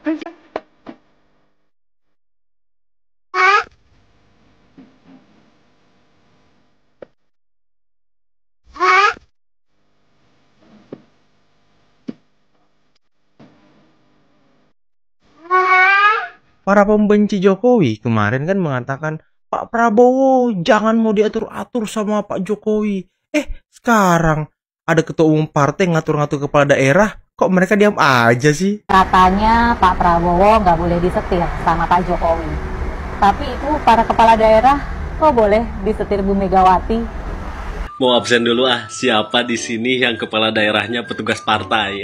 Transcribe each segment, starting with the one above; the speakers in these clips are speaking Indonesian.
Para pembenci Jokowi kemarin kan mengatakan, Pak Prabowo jangan mau diatur-atur sama Pak Jokowi. Sekarang ada ketua umum partai ngatur-ngatur kepala daerah, kok mereka diam aja sih? Katanya Pak Prabowo nggak boleh disetir sama Pak Jokowi. Tapi itu para kepala daerah kok boleh disetir Bu Megawati? Mau absen dulu siapa di sini yang kepala daerahnya petugas partai?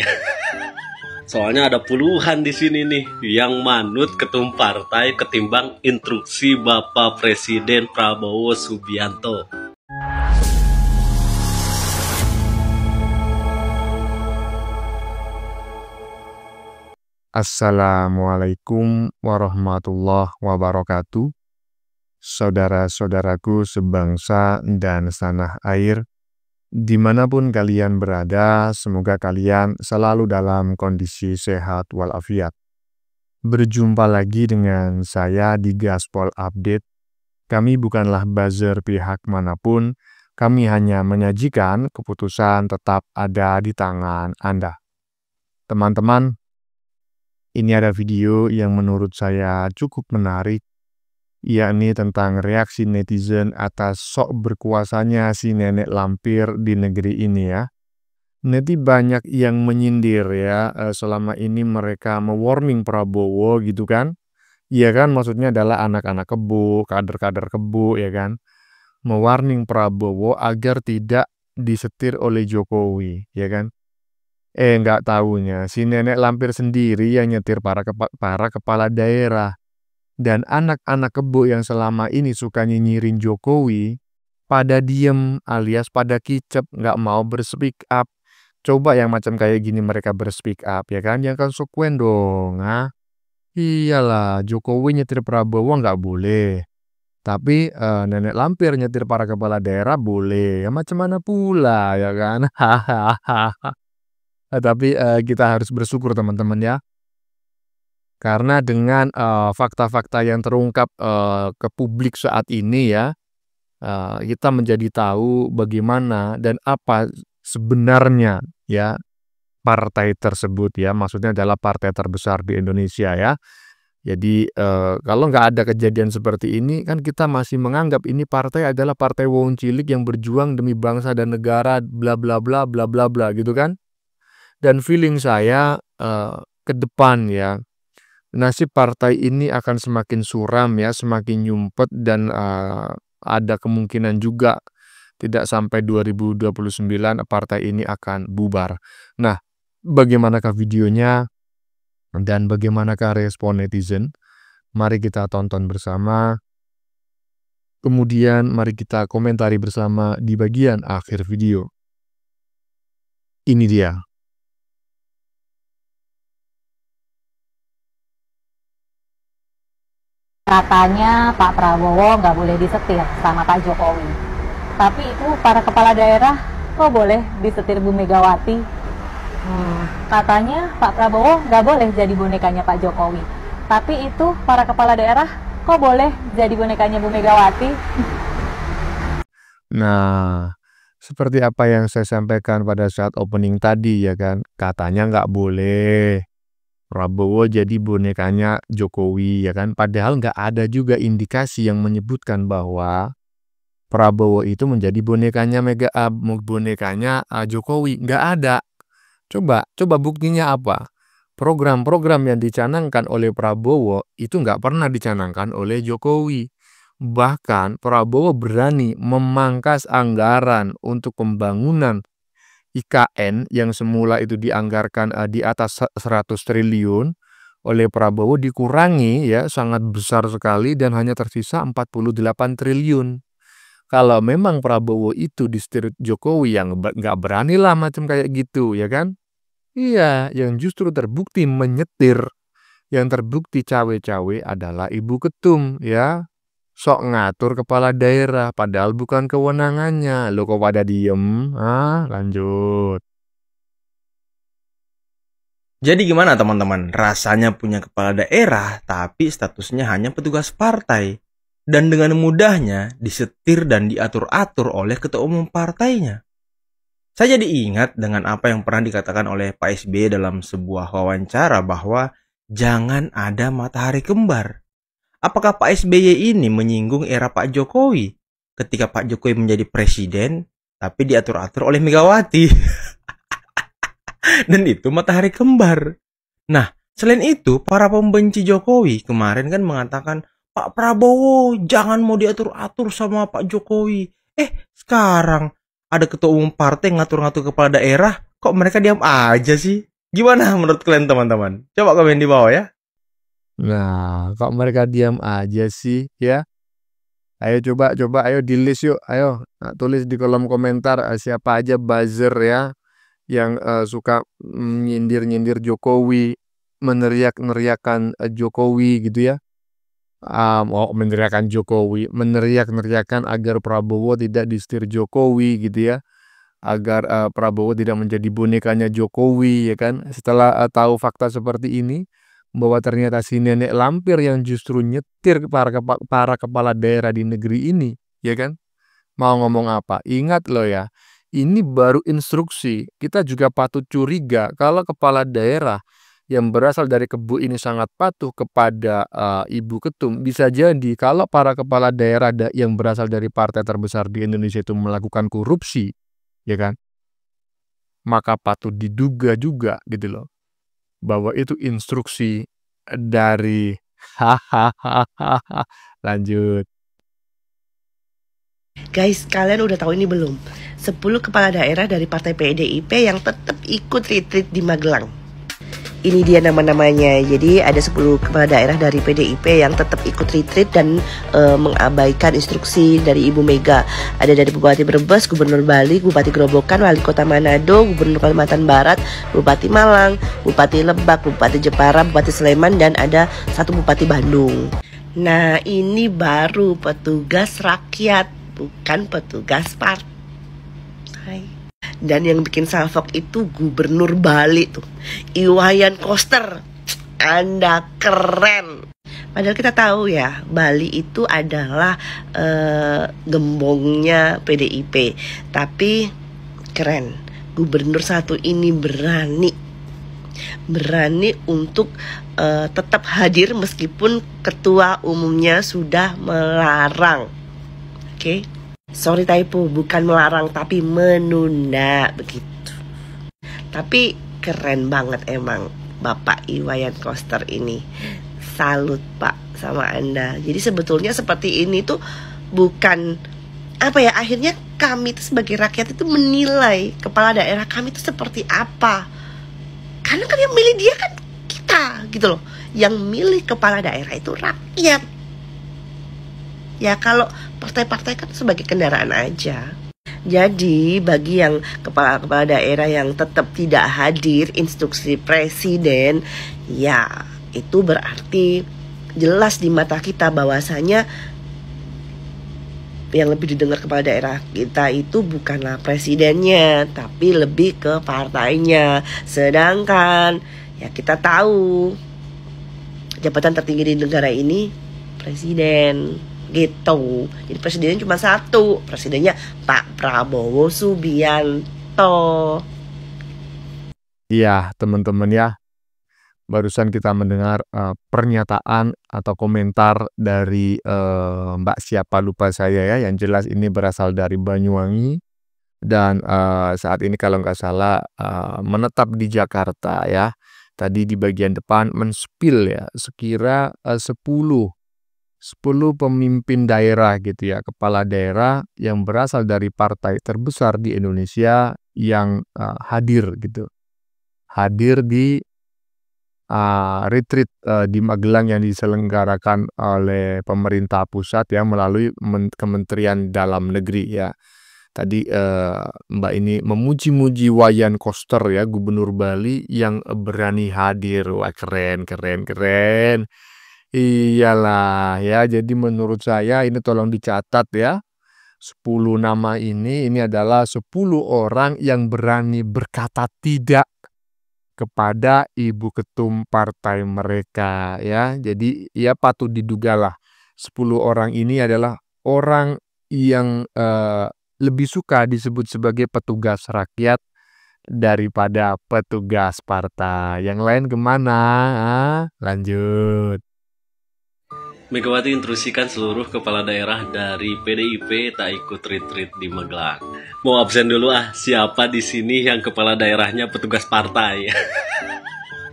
Soalnya ada puluhan di sini nih yang manut ketum partai ketimbang instruksi Bapak Presiden Prabowo Subianto. Assalamualaikum warahmatullahi wabarakatuh. Saudara-saudaraku sebangsa dan setanah air, dimanapun kalian berada, semoga kalian selalu dalam kondisi sehat walafiat. Berjumpa lagi dengan saya di Gaspol Update. Kami bukanlah buzzer pihak manapun, kami hanya menyajikan keputusan tetap ada di tangan Anda. Teman-teman, ini ada video yang menurut saya cukup menarik, yakni tentang reaksi netizen atas sok berkuasanya si nenek lampir di negeri ini ya. Neti banyak yang menyindir ya, selama ini mereka mewarning Prabowo gitu kan. Iya kan, maksudnya adalah anak-anak kebo, kader-kader kebo ya kan. Mewarning Prabowo agar tidak disetir oleh Jokowi ya kan. Nggak tahunya, si nenek lampir sendiri yang nyetir para kepala daerah. Dan anak-anak kebo yang selama ini suka nyinyirin Jokowi, pada diem alias pada kicep, nggak mau berspeak up. Coba yang macam kayak gini mereka berspeak up, ya kan? Yang konsekuen dong, Iyalah, Jokowi nyetir Prabowo nggak boleh. Tapi nenek lampir nyetir para kepala daerah boleh. Ya macam mana pula, ya kan? Tapi kita harus bersyukur teman-teman ya. Karena dengan fakta-fakta yang terungkap ke publik saat ini ya, kita menjadi tahu bagaimana dan apa sebenarnya ya partai tersebut ya, maksudnya adalah partai terbesar di Indonesia ya. Jadi kalau nggak ada kejadian seperti ini kan kita masih menganggap ini partai adalah partai wong cilik yang berjuang demi bangsa dan negara bla bla bla bla bla bla gitu kan. Dan feeling saya ke depan ya, nasib partai ini akan semakin suram ya, semakin nyumpet dan ada kemungkinan juga tidak sampai 2029 partai ini akan bubar. Nah, bagaimanakah videonya dan bagaimanakah respon netizen? Mari kita tonton bersama. Kemudian mari kita komentari bersama di bagian akhir video. Ini dia. Katanya Pak Prabowo nggak boleh disetir sama Pak Jokowi. Tapi itu para kepala daerah kok boleh disetir Bu Megawati? Katanya Pak Prabowo nggak boleh jadi bonekanya Pak Jokowi. Tapi itu para kepala daerah kok boleh jadi bonekanya Bu Megawati? Nah, seperti apa yang saya sampaikan pada saat opening tadi ya kan, katanya nggak boleh Prabowo jadi bonekanya Jokowi ya kan, padahal nggak ada juga indikasi yang menyebutkan bahwa Prabowo itu menjadi bonekanya Jokowi, nggak ada. Coba buktinya apa? Program-program yang dicanangkan oleh Prabowo itu nggak pernah dicanangkan oleh Jokowi. Bahkan Prabowo berani memangkas anggaran untuk pembangunan IKN yang semula itu dianggarkan di atas 100 triliun, oleh Prabowo dikurangi ya sangat besar sekali dan hanya tersisa 48 triliun. Kalau memang Prabowo itu disetir Jokowi yang nggak beranilah macam kayak gitu ya kan? Iya, yang justru terbukti menyetir, yang terbukti cawe-cawe adalah Ibu Ketum ya. Sok ngatur kepala daerah, padahal bukan kewenangannya. Lo kok pada diem? Lanjut. Jadi gimana teman-teman? Rasanya punya kepala daerah, tapi statusnya hanya petugas partai. Dan dengan mudahnya disetir dan diatur-atur oleh ketua umum partainya. Saya jadi ingat dengan apa yang pernah dikatakan oleh Pak SBY dalam sebuah wawancara bahwa jangan ada matahari kembar. Apakah Pak SBY ini menyinggung era Pak Jokowi ketika Pak Jokowi menjadi presiden tapi diatur-atur oleh Megawati? Dan itu matahari kembar. Nah, selain itu para pembenci Jokowi kemarin kan mengatakan Pak Prabowo jangan mau diatur-atur sama Pak Jokowi. Sekarang ada ketua umum partai ngatur-ngatur kepala daerah, kok mereka diam aja sih? Gimana menurut kalian teman-teman? Coba komen di bawah ya. Nah, kok mereka diam aja sih ya? Ayo coba ayo di list yuk. Ayo tulis di kolom komentar siapa aja buzzer ya yang suka nyindir-nyindir Jokowi, meneriak-neriakan Jokowi gitu ya. Meneriakan Jokowi, meneriak-neriakan agar Prabowo tidak disetir Jokowi gitu ya. Agar Prabowo tidak menjadi bonekanya Jokowi ya kan. Setelah tahu fakta seperti ini, bahwa ternyata si nenek lampir yang justru nyetir para kepala daerah di negeri ini, ya kan? Mau ngomong apa? Ingat loh ya, ini baru instruksi. Kita juga patut curiga kalau kepala daerah yang berasal dari Kebu ini sangat patuh kepada Ibu Ketum. Bisa jadi kalau para kepala daerah yang berasal dari partai terbesar di Indonesia itu melakukan korupsi, ya kan? Maka patut diduga juga gitu loh, bahwa itu instruksi dari hahaha. Lanjut. Guys, kalian udah tahu ini belum? 10 kepala daerah dari partai PDIP yang tetap ikut retreat di Magelang. Ini dia nama-namanya. Jadi ada 10 kepala daerah dari PDIP yang tetap ikut retreat dan mengabaikan instruksi dari Ibu Mega. Ada dari Bupati Brebes, Gubernur Bali, Bupati Grobogan, Wali Kota Manado, Gubernur Kalimantan Barat, Bupati Malang, Bupati Lebak, Bupati Jepara, Bupati Sleman, dan ada 1 Bupati Bandung. Nah, ini baru petugas rakyat, bukan petugas partai. Dan yang bikin salfok itu Gubernur Bali tuh, Iwayan Koster. Anda keren. Padahal kita tahu ya, Bali itu adalah gembongnya PDIP. Tapi keren, Gubernur satu ini berani untuk tetap hadir meskipun ketua umumnya sudah melarang. Oke? Sorry typo, bukan melarang tapi menunda begitu. Tapi keren banget emang Bapak Iwayan Koster ini. Salut Pak sama Anda. Jadi sebetulnya seperti ini tuh bukan apa ya, akhirnya kami tuh sebagai rakyat itu menilai kepala daerah kami itu seperti apa. Karena kan yang milih dia kan kita gitu loh. Yang milih kepala daerah itu rakyat. Ya kalau partai-partai kan sebagai kendaraan aja. Jadi bagi yang kepala-kepala daerah yang tetap tidak hadir instruksi presiden, ya itu berarti jelas di mata kita bahwasanya yang lebih didengar kepala daerah kita itu bukanlah presidennya, tapi lebih ke partainya. Sedangkan ya kita tahu jabatan tertinggi di negara ini presiden. Gitu. Jadi presidennya cuma satu, presidennya Pak Prabowo Subianto. Iya teman-teman ya, barusan kita mendengar pernyataan atau komentar dari Mbak siapa lupa saya ya, yang jelas ini berasal dari Banyuwangi dan saat ini kalau nggak salah menetap di Jakarta ya. Tadi di bagian depan men-spill ya, sekira 10 pemimpin daerah gitu ya, kepala daerah yang berasal dari partai terbesar di Indonesia yang hadir gitu. Hadir di retreat di Magelang yang diselenggarakan oleh pemerintah pusat ya melalui Kementerian Dalam Negeri ya. Tadi Mbak ini memuji-muji Wayan Koster ya, Gubernur Bali yang berani hadir. Wah keren. Iyalah ya, jadi menurut saya ini tolong dicatat ya. 10 nama ini adalah 10 orang yang berani berkata tidak kepada ibu ketum partai mereka ya. Jadi ya patut didugalah 10 orang ini adalah orang yang lebih suka disebut sebagai petugas rakyat daripada petugas partai. Yang lain kemana? Lanjut. Megawati instruksikan seluruh kepala daerah dari PDIP tak ikut retreat di Magelang. Mau absen dulu siapa di sini yang kepala daerahnya petugas partai?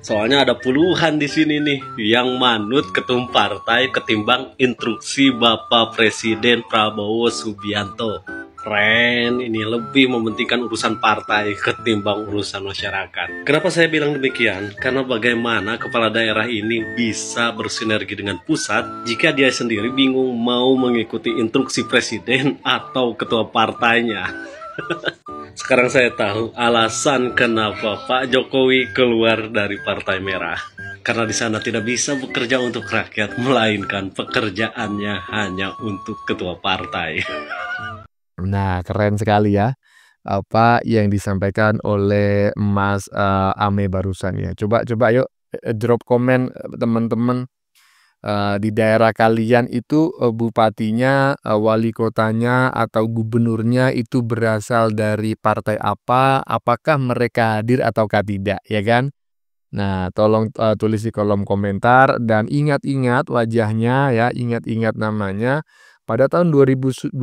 Soalnya ada puluhan di sini nih yang manut ketum partai ketimbang instruksi Bapak Presiden Prabowo Subianto. Keren, ini lebih mementingkan urusan partai ketimbang urusan masyarakat. Kenapa saya bilang demikian? Karena bagaimana kepala daerah ini bisa bersinergi dengan pusat jika dia sendiri bingung mau mengikuti instruksi presiden atau ketua partainya. Sekarang saya tahu alasan kenapa Pak Jokowi keluar dari Partai Merah. Karena di sana tidak bisa bekerja untuk rakyat, melainkan pekerjaannya hanya untuk ketua partai. Nah, keren sekali ya apa yang disampaikan oleh Mas Ame barusan ya. Coba yuk drop komen teman-teman di daerah kalian itu bupatinya, wali kotanya atau gubernurnya itu berasal dari partai apa? Apakah mereka hadir ataukah tidak, ya kan? Nah, tolong tulis di kolom komentar dan ingat-ingat wajahnya ya, ingat-ingat namanya. Pada tahun 2029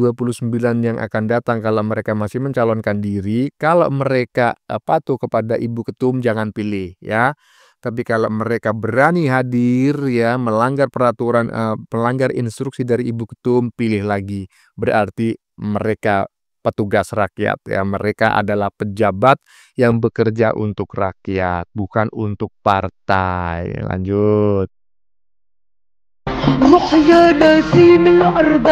yang akan datang kalau mereka masih mencalonkan diri, kalau mereka patuh kepada Ibu Ketum jangan pilih ya. Tapi kalau mereka berani hadir ya, melanggar peraturan, melanggar instruksi dari Ibu Ketum, pilih lagi. Berarti mereka petugas rakyat ya, mereka adalah pejabat yang bekerja untuk rakyat, bukan untuk partai. Lanjut. يا نسيم الأرض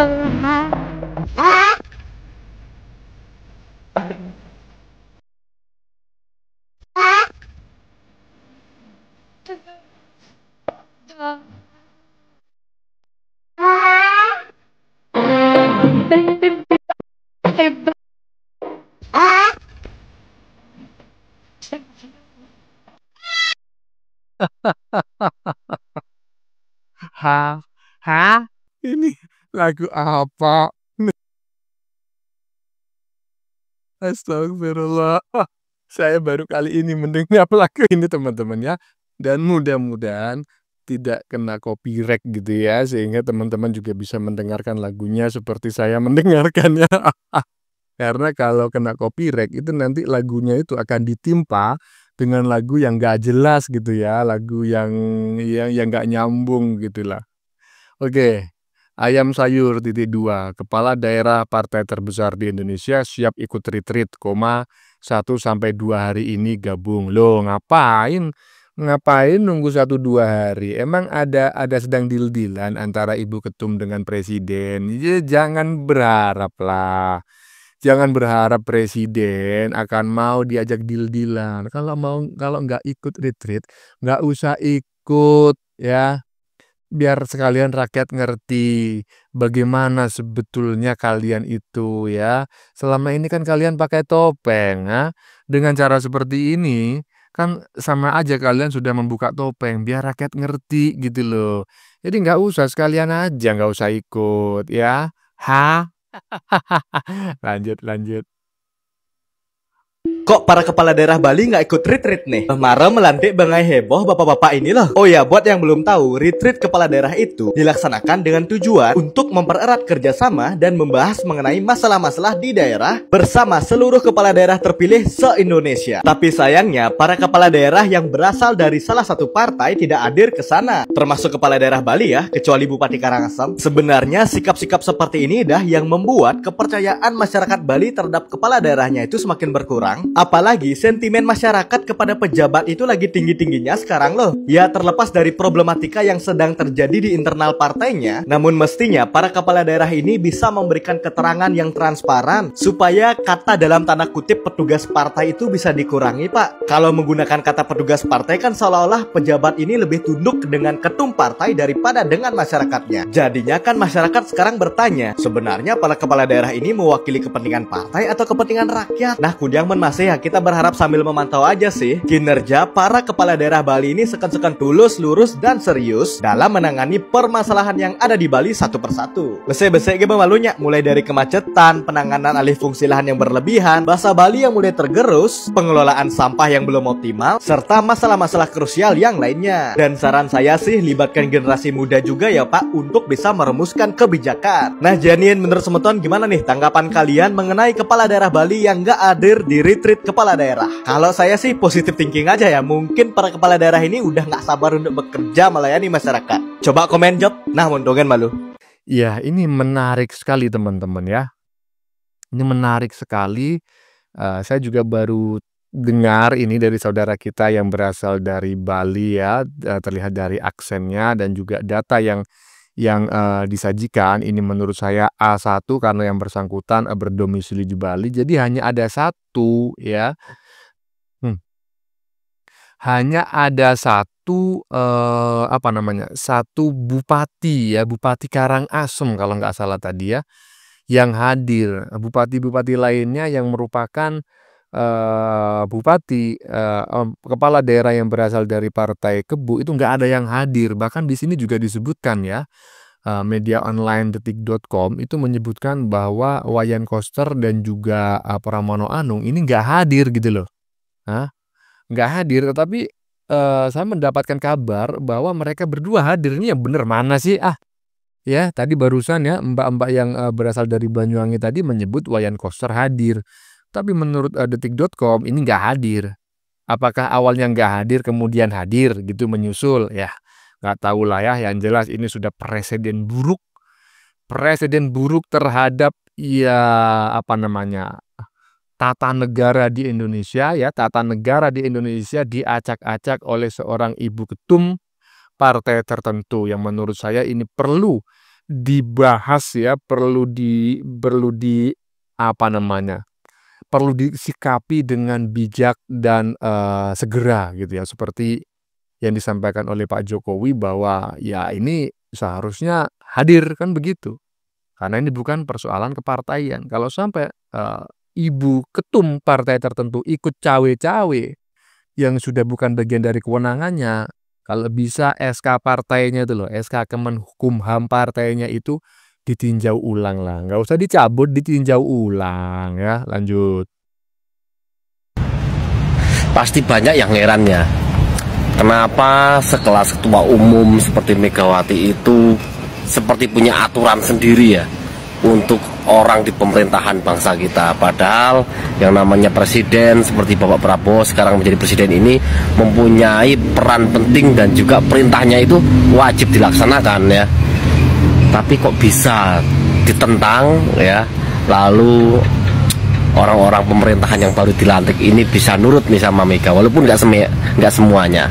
Hah? Ini lagu apa? Astagfirullah. Saya baru kali ini mendengar lagu ini teman-teman ya. Dan mudah-mudahan tidak kena copyright gitu ya. Sehingga teman-teman juga bisa mendengarkan lagunya seperti saya mendengarkannya. Karena kalau kena copyright itu nanti lagunya itu akan ditimpa dengan lagu yang gak jelas gitu ya. Lagu yang gak nyambung gitulah. Oke. Ayam sayur titik 2, kepala daerah partai terbesar di Indonesia siap ikut retreat, 1-2 hari ini gabung. Loh, ngapain nunggu 1-2 hari? Emang ada sedang deal-dealan antara Ibu Ketum dengan Presiden? Ya, jangan berharap lah. Jangan berharap Presiden akan mau diajak deal-dealan. Kalau nggak ikut retreat, nggak usah ikut ya. Biar sekalian rakyat ngerti bagaimana sebetulnya kalian itu ya. Selama ini kan kalian pakai topeng ya. Dengan cara seperti ini kan sama aja kalian sudah membuka topeng biar rakyat ngerti gitu loh. Jadi nggak usah sekalian aja nggak usah ikut ya. Lanjut. Kok para kepala daerah Bali nggak ikut retreat nih? Marah melantik bangai heboh bapak-bapak ini loh. Oh ya, buat yang belum tahu, retreat kepala daerah itu dilaksanakan dengan tujuan untuk mempererat kerjasama dan membahas mengenai masalah-masalah di daerah bersama seluruh kepala daerah terpilih se-Indonesia. Tapi sayangnya, para kepala daerah yang berasal dari salah satu partai tidak hadir ke sana. Termasuk kepala daerah Bali ya, kecuali Bupati Karangasem. Sebenarnya sikap-sikap seperti ini dah yang membuat kepercayaan masyarakat Bali terhadap kepala daerahnya itu semakin berkurang. Apalagi sentimen masyarakat kepada pejabat itu lagi tinggi-tingginya sekarang loh. Ya, terlepas dari problematika yang sedang terjadi di internal partainya, namun mestinya para kepala daerah ini bisa memberikan keterangan yang transparan supaya kata dalam tanda kutip petugas partai itu bisa dikurangi, Pak. Kalau menggunakan kata petugas partai kan seolah-olah pejabat ini lebih tunduk dengan ketum partai daripada dengan masyarakatnya. Jadinya kan masyarakat sekarang bertanya, sebenarnya para kepala daerah ini mewakili kepentingan partai atau kepentingan rakyat? Nah, kemudian masih ya kita berharap sambil memantau aja sih kinerja para kepala daerah Bali ini sekan-sekan tulus, lurus, dan serius dalam menangani permasalahan yang ada di Bali satu persatu. Besek-besek gimana malunya, mulai dari kemacetan, penanganan alih fungsi lahan yang berlebihan, bahasa Bali yang mulai tergerus, pengelolaan sampah yang belum optimal, serta masalah-masalah krusial yang lainnya. Dan saran saya sih libatkan generasi muda juga ya Pak untuk bisa merumuskan kebijakan. Nah Janian menurut semeton gimana nih tanggapan kalian mengenai kepala daerah Bali yang nggak hadir di retreat kepala daerah? Kalau saya sih positive thinking aja ya, mungkin para kepala daerah ini udah nggak sabar untuk bekerja melayani masyarakat. Coba komen Job, nah montongan malu. Ya, ini menarik sekali teman-teman ya. Ini menarik sekali. Saya juga baru dengar ini dari saudara kita yang berasal dari Bali ya, terlihat dari aksennya dan juga data yang disajikan ini menurut saya A1 karena yang bersangkutan berdomisili di Bali. Jadi hanya ada satu ya. Hanya ada satu satu bupati ya, Bupati Karangasem kalau nggak salah tadi ya, yang hadir. Bupati-bupati lainnya yang merupakan kepala daerah yang berasal dari Partai Kebu itu nggak ada yang hadir. Bahkan di sini juga disebutkan ya, media online detik.com itu menyebutkan bahwa Wayan Koster dan juga Pramono Anung ini nggak hadir gitu loh. Nggak hadir, tetapi saya mendapatkan kabar bahwa mereka berdua hadir. Ini yang bener mana sih? Ya tadi barusan ya mbak-mbak yang berasal dari Banyuwangi tadi menyebut Wayan Koster hadir. Tapi menurut detik.com ini nggak hadir. Apakah awalnya nggak hadir kemudian hadir gitu menyusul? Ya nggak tahu lah ya. Yang jelas ini sudah presiden buruk. Presiden buruk terhadap tata negara di Indonesia ya. Tata negara di Indonesia diacak-acak oleh seorang ibu ketum partai tertentu yang menurut saya ini perlu dibahas ya, perlu disikapi dengan bijak dan segera gitu ya, seperti yang disampaikan oleh Pak Jokowi bahwa ya ini seharusnya hadir kan begitu, karena ini bukan persoalan kepartaian. Kalau sampai ibu ketum partai tertentu ikut cawe-cawe yang sudah bukan bagian dari kewenangannya, kalau bisa SK partainya itu loh, SK Kemenkumham partainya itu ditinjau ulang lah. Nggak usah dicabut, ditinjau ulang ya. Lanjut. Pasti banyak yang herannya. Kenapa sekelas ketua umum seperti Megawati itu seperti punya aturan sendiri ya untuk orang di pemerintahan bangsa kita. Padahal yang namanya presiden seperti Bapak Prabowo sekarang menjadi presiden ini mempunyai peran penting dan juga perintahnya itu wajib dilaksanakan ya. Tapi kok bisa ditentang ya, lalu orang-orang pemerintahan yang baru dilantik ini bisa nurut nih sama Mega, walaupun nggak semuanya.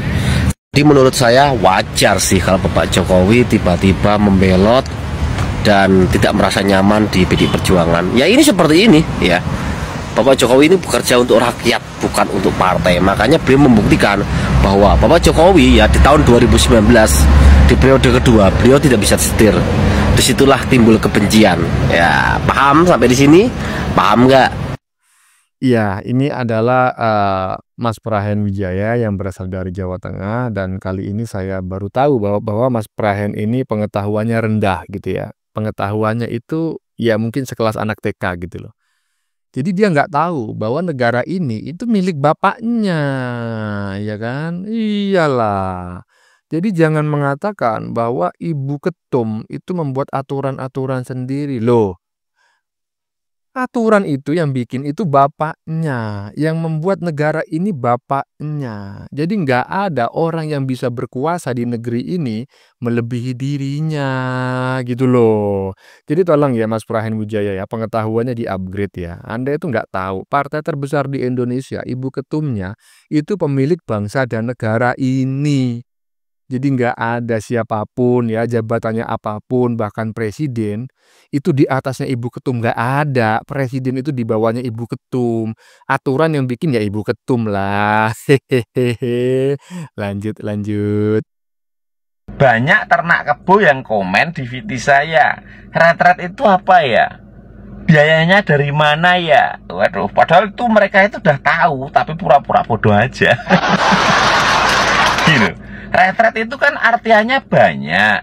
Jadi menurut saya wajar sih kalau Bapak Jokowi tiba-tiba membelot dan tidak merasa nyaman di PDI Perjuangan. Ya ini seperti ini ya. Bapak Jokowi ini bekerja untuk rakyat, bukan untuk partai. Makanya beliau membuktikan bahwa Bapak Jokowi ya di tahun 2019 di periode kedua beliau tidak bisa setir. Disitulah timbul kebencian. Ya paham sampai di sini? Paham nggak? Iya, ini adalah Mas Prahen Wijaya yang berasal dari Jawa Tengah, dan kali ini saya baru tahu bahwa Mas Prahen ini pengetahuannya rendah gitu ya. Pengetahuannya itu ya mungkin sekelas anak TK gitu loh. Jadi dia nggak tahu bahwa negara ini itu milik bapaknya, ya kan? Iyalah. Jadi jangan mengatakan bahwa ibu ketum itu membuat aturan-aturan sendiri loh. Aturan itu yang bikin itu bapaknya, yang membuat negara ini bapaknya. Jadi nggak ada orang yang bisa berkuasa di negeri ini melebihi dirinya gitu loh. Jadi tolong ya Mas Prahen Wijaya ya, pengetahuannya di-upgrade ya. Anda itu nggak tahu, partai terbesar di Indonesia, ibu ketumnya itu pemilik bangsa dan negara ini. Jadi nggak ada siapapun ya, jabatannya apapun, bahkan presiden itu di atasnya ibu ketum, nggak ada. Presiden itu di bawahnya ibu ketum. Aturan yang bikin ya ibu ketum lah. Hehehe. Lanjut. Banyak ternak kebo yang komen di VT saya. Retret itu apa ya? biayanya dari mana ya? Waduh, padahal itu mereka itu udah tahu, tapi pura-pura bodoh aja. Gitu. Retret itu kan artiannya banyak.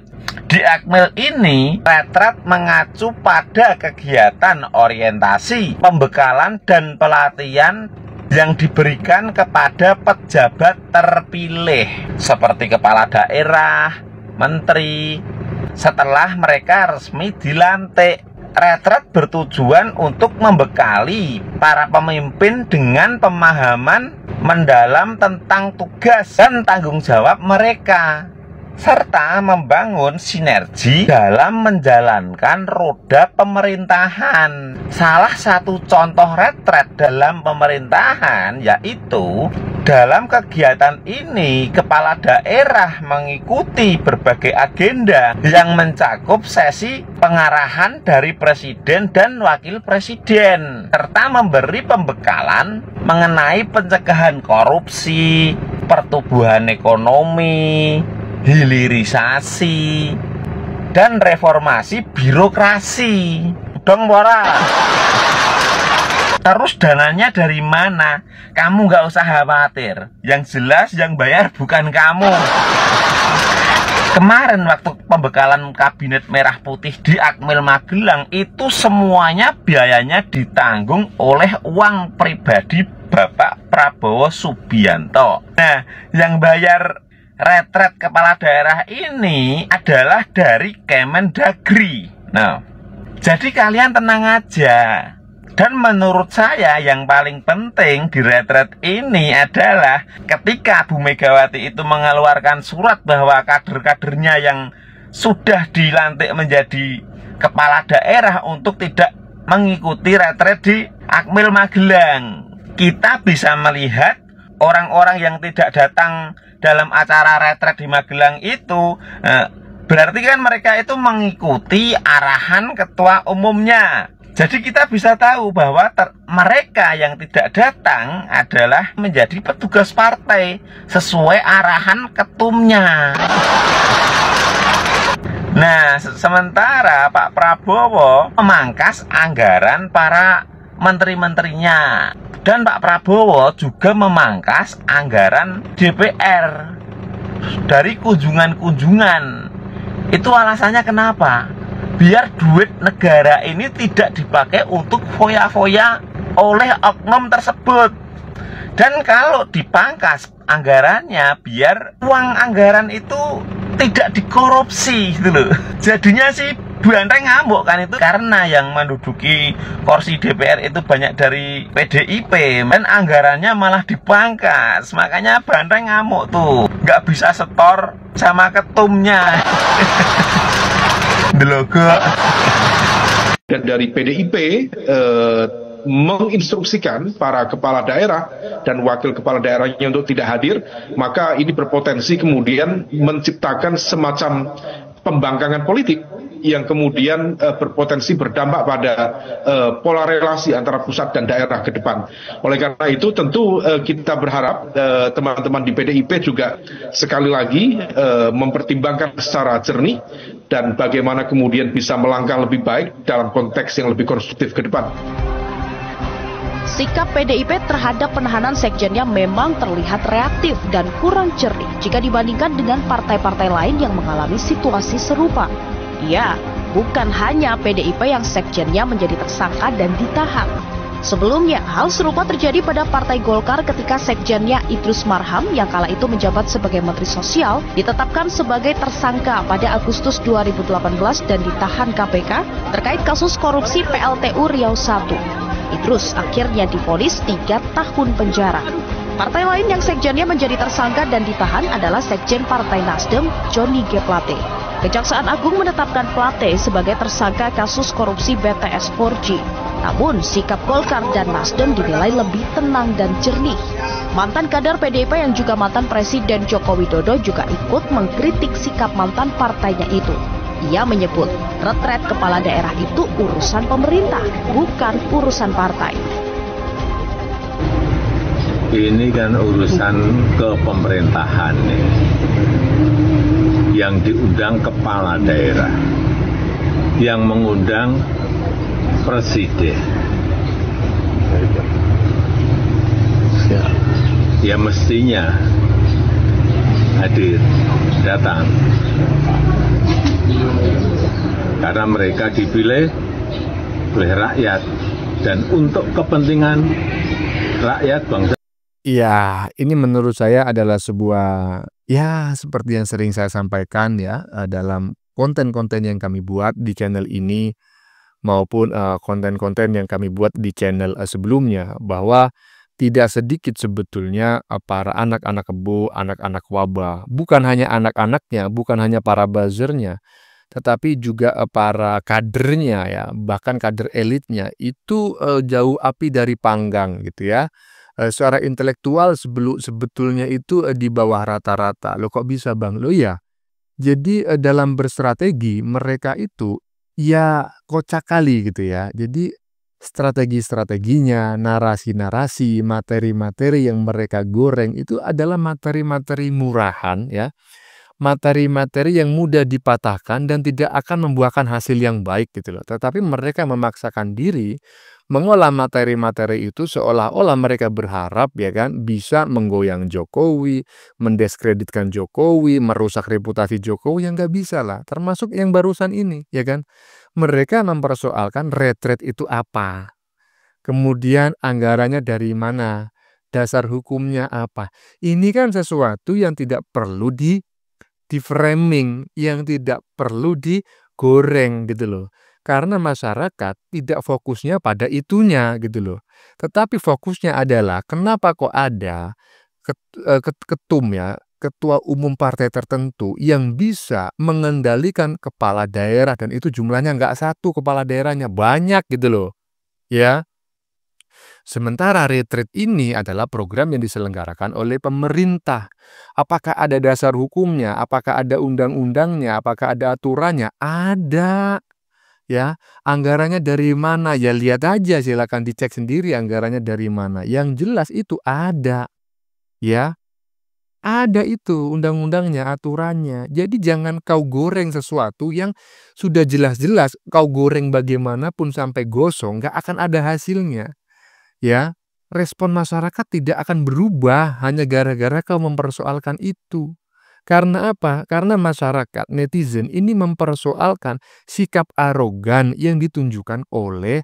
Di Akmil ini, retret mengacu pada kegiatan orientasi, pembekalan, dan pelatihan yang diberikan kepada pejabat terpilih seperti kepala daerah, menteri, setelah mereka resmi dilantik. Retret bertujuan untuk membekali para pemimpin dengan pemahaman mendalam tentang tugas dan tanggung jawab mereka, serta membangun sinergi dalam menjalankan roda pemerintahan. Salah satu contoh retret dalam pemerintahan yaitu dalam kegiatan ini kepala daerah mengikuti berbagai agenda yang mencakup sesi pengarahan dari presiden dan wakil presiden, serta memberi pembekalan mengenai pencegahan korupsi, pertumbuhan ekonomi, hilirisasi, dan reformasi birokrasi. Dong Bora. Terus dananya dari mana? Kamu nggak usah khawatir. Yang jelas yang bayar bukan kamu. Kemarin waktu pembekalan kabinet merah putih di Akmil Magelang itu semuanya biayanya ditanggung oleh uang pribadi Bapak Prabowo Subianto. Nah, yang bayar retret kepala daerah ini adalah dari Kemendagri. Nah, jadi kalian tenang aja. Dan menurut saya yang paling penting di retret ini adalah ketika Bu Megawati itu mengeluarkan surat bahwa kader-kadernya yang sudah dilantik menjadi kepala daerah untuk tidak mengikuti retret di Akmil Magelang. Kita bisa melihat orang-orang yang tidak datang dalam acara retret di Magelang itu berarti kan mereka itu mengikuti arahan ketua umumnya. Jadi kita bisa tahu bahwa mereka yang tidak datang adalah menjadi petugas partai sesuai arahan ketumnya. Nah, sementara Pak Prabowo memangkas anggaran para menteri-menterinya. Dan Pak Prabowo juga memangkas anggaran DPR dari kunjungan-kunjungan. Itu alasannya kenapa? Biar duit negara ini tidak dipakai untuk foya-foya oleh oknum tersebut. Dan kalau dipangkas anggarannya, biar uang anggaran itu tidak dikorupsi gitu loh. Jadinya sih Banteng ngamuk kan itu karena yang menduduki kursi DPR itu banyak dari PDIP dan anggarannya malah dipangkas. Makanya Banteng ngamuk tuh, nggak bisa setor sama ketumnya. Delogo. Dan dari PDIP menginstruksikan para kepala daerah dan wakil kepala daerahnya untuk tidak hadir, maka ini berpotensi kemudian menciptakan semacam pembangkangan politik yang kemudian berpotensi berdampak pada pola relasi antara pusat dan daerah ke depan. Oleh karena itu tentu kita berharap teman-teman di PDIP juga sekali lagi mempertimbangkan secara jernih dan bagaimana kemudian bisa melangkah lebih baik dalam konteks yang lebih konstruktif ke depan. Sikap PDIP terhadap penahanan sekjennya memang terlihat reaktif dan kurang jernih jika dibandingkan dengan partai-partai lain yang mengalami situasi serupa. Ya, bukan hanya PDIP yang sekjennya menjadi tersangka dan ditahan. Sebelumnya, hal serupa terjadi pada Partai Golkar ketika sekjennya Idrus Marham yang kala itu menjabat sebagai Menteri Sosial ditetapkan sebagai tersangka pada Agustus 2018 dan ditahan KPK terkait kasus korupsi PLTU Riau I. Idrus akhirnya divonis 3 tahun penjara. Partai lain yang sekjennya menjadi tersangka dan ditahan adalah Sekjen Partai Nasdem, Johnny G. Plate. Kejaksaan Agung menetapkan Plate sebagai tersangka kasus korupsi BTS 4G. Namun, sikap Golkar dan Nasdem dinilai lebih tenang dan jernih. Mantan kader PDIP yang juga mantan Presiden Joko Widodo juga ikut mengkritik sikap mantan partainya itu. Ia menyebut retret kepala daerah itu urusan pemerintah, bukan urusan partai. Ini kan urusan kepemerintahan nih. Yang diundang kepala daerah, yang mengundang presiden. Ya mestinya hadir, datang. Karena mereka dipilih oleh rakyat dan untuk kepentingan rakyat bangsa. Ya, ini menurut saya adalah sebuah, ya seperti yang sering saya sampaikan ya, dalam konten-konten yang kami buat di channel ini maupun konten-konten yang kami buat di channel sebelumnya, bahwa tidak sedikit sebetulnya para anak-anak kebo, anak-anak wabah, bukan hanya anak-anaknya, bukan hanya para buzzernya, tetapi juga para kadernya ya, bahkan kader elitnya itu jauh api dari panggang gitu ya. Secara intelektual sebetulnya itu di bawah rata-rata. Loh kok bisa Bang? Loh ya, jadi dalam berstrategi mereka itu ya kocak kali gitu ya. Jadi strategi-strateginya, narasi-narasi, materi-materi yang mereka goreng itu adalah materi-materi murahan ya. Materi-materi yang mudah dipatahkan dan tidak akan membuahkan hasil yang baik gitu loh. Tetapi mereka memaksakan diri mengolah materi-materi itu seolah-olah mereka berharap ya kan bisa menggoyang Jokowi, mendiskreditkan Jokowi, merusak reputasi Jokowi, yang nggak bisa lah. Termasuk yang barusan ini ya kan. Mereka mempersoalkan retret itu apa. Kemudian anggarannya dari mana? Dasar hukumnya apa? Ini kan sesuatu yang tidak perlu di framing, yang tidak perlu digoreng gitu loh. Karena masyarakat tidak fokusnya pada itunya gitu loh. Tetapi fokusnya adalah kenapa kok ada ketum ya, ketua umum partai tertentu yang bisa mengendalikan kepala daerah, dan itu jumlahnya nggak satu kepala daerahnya, banyak gitu loh. Ya. Sementara retreat ini adalah program yang diselenggarakan oleh pemerintah. Apakah ada dasar hukumnya? Apakah ada undang-undangnya? Apakah ada aturannya? Ada. Ya, anggarannya dari mana? Ya lihat aja, silakan dicek sendiri anggarannya dari mana. Yang jelas itu ada. Ya. Ada itu undang-undangnya, aturannya. Jadi jangan kau goreng sesuatu yang sudah jelas-jelas kau goreng bagaimanapun sampai gosong, nggak akan ada hasilnya. Ya, respon masyarakat tidak akan berubah hanya gara-gara kau mempersoalkan itu. Karena apa? Karena masyarakat, netizen ini mempersoalkan sikap arogan yang ditunjukkan oleh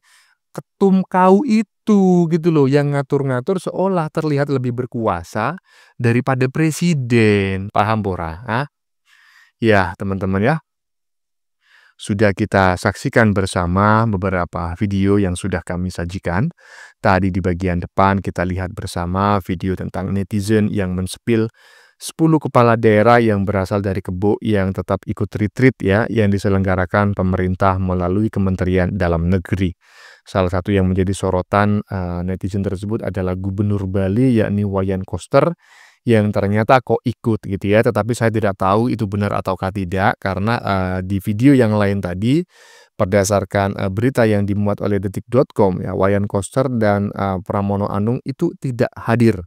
ketum kau itu gitu loh, yang ngatur-ngatur seolah terlihat lebih berkuasa daripada presiden. Paham Bora? Ya, teman-teman ya. Sudah kita saksikan bersama beberapa video yang sudah kami sajikan. Tadi di bagian depan kita lihat bersama video tentang netizen yang men-spill 10 kepala daerah yang berasal dari Kebo yang tetap ikut retreat ya, yang diselenggarakan pemerintah melalui Kementerian Dalam Negeri. Salah satu yang menjadi sorotan netizen tersebut adalah Gubernur Bali yakni Wayan Koster, yang ternyata kok ikut gitu ya, tetapi saya tidak tahu itu benar ataukah tidak, karena di video yang lain tadi berdasarkan berita yang dimuat oleh detik.com ya, Wayan Koster dan Pramono Anung itu tidak hadir.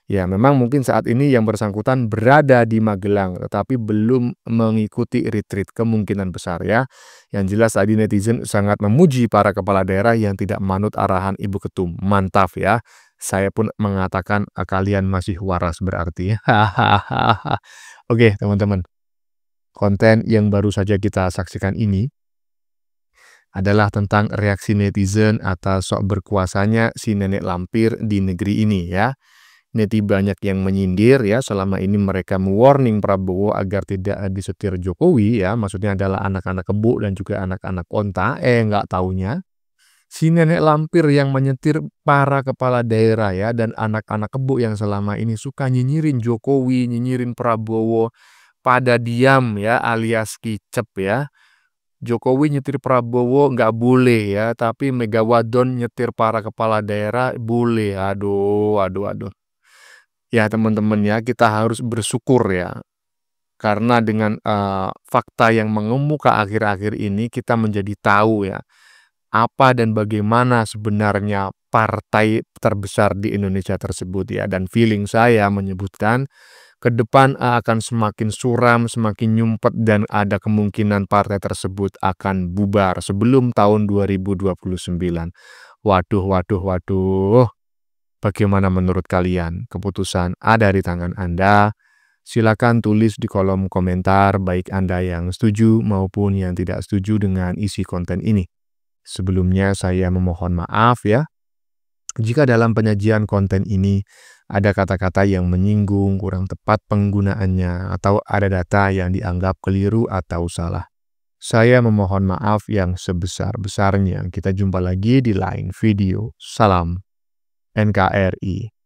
Ya, memang mungkin saat ini yang bersangkutan berada di Magelang, tetapi belum mengikuti retreat, kemungkinan besar ya. Yang jelas tadi netizen sangat memuji para kepala daerah yang tidak manut arahan Ibu Ketum. Mantap ya. Saya pun mengatakan kalian masih waras berarti. Oke, teman-teman. Konten yang baru saja kita saksikan ini adalah tentang reaksi netizen atas sok berkuasanya si nenek lampir di negeri ini ya. Neti banyak yang menyindir ya, selama ini mereka mewarning Prabowo agar tidak disetir Jokowi ya, maksudnya adalah anak-anak Kebo dan juga anak-anak onta, nggak taunya si nenek lampir yang menyetir para kepala daerah ya, dan anak-anak Kebo yang selama ini suka nyinyirin Jokowi, nyinyirin Prabowo, pada diam ya, alias kicep ya. Jokowi nyetir Prabowo nggak boleh ya, tapi Megawadon nyetir para kepala daerah boleh. Aduh. Ya teman-teman ya, kita harus bersyukur ya. Karena dengan fakta yang mengemuka akhir-akhir ini, kita menjadi tahu ya apa dan bagaimana sebenarnya partai terbesar di Indonesia tersebut ya. Dan feeling saya menyebutkan Ke depan akan semakin suram, semakin nyumpet, dan ada kemungkinan partai tersebut akan bubar sebelum tahun 2029. Waduh. Bagaimana menurut kalian? Keputusan ada di tangan Anda. Silakan tulis di kolom komentar baik Anda yang setuju maupun yang tidak setuju dengan isi konten ini. Sebelumnya saya memohon maaf ya, jika dalam penyajian konten ini ada kata-kata yang menyinggung, kurang tepat penggunaannya, atau ada data yang dianggap keliru atau salah. Saya memohon maaf yang sebesar-besarnya. Kita jumpa lagi di lain video. Salam NKRI.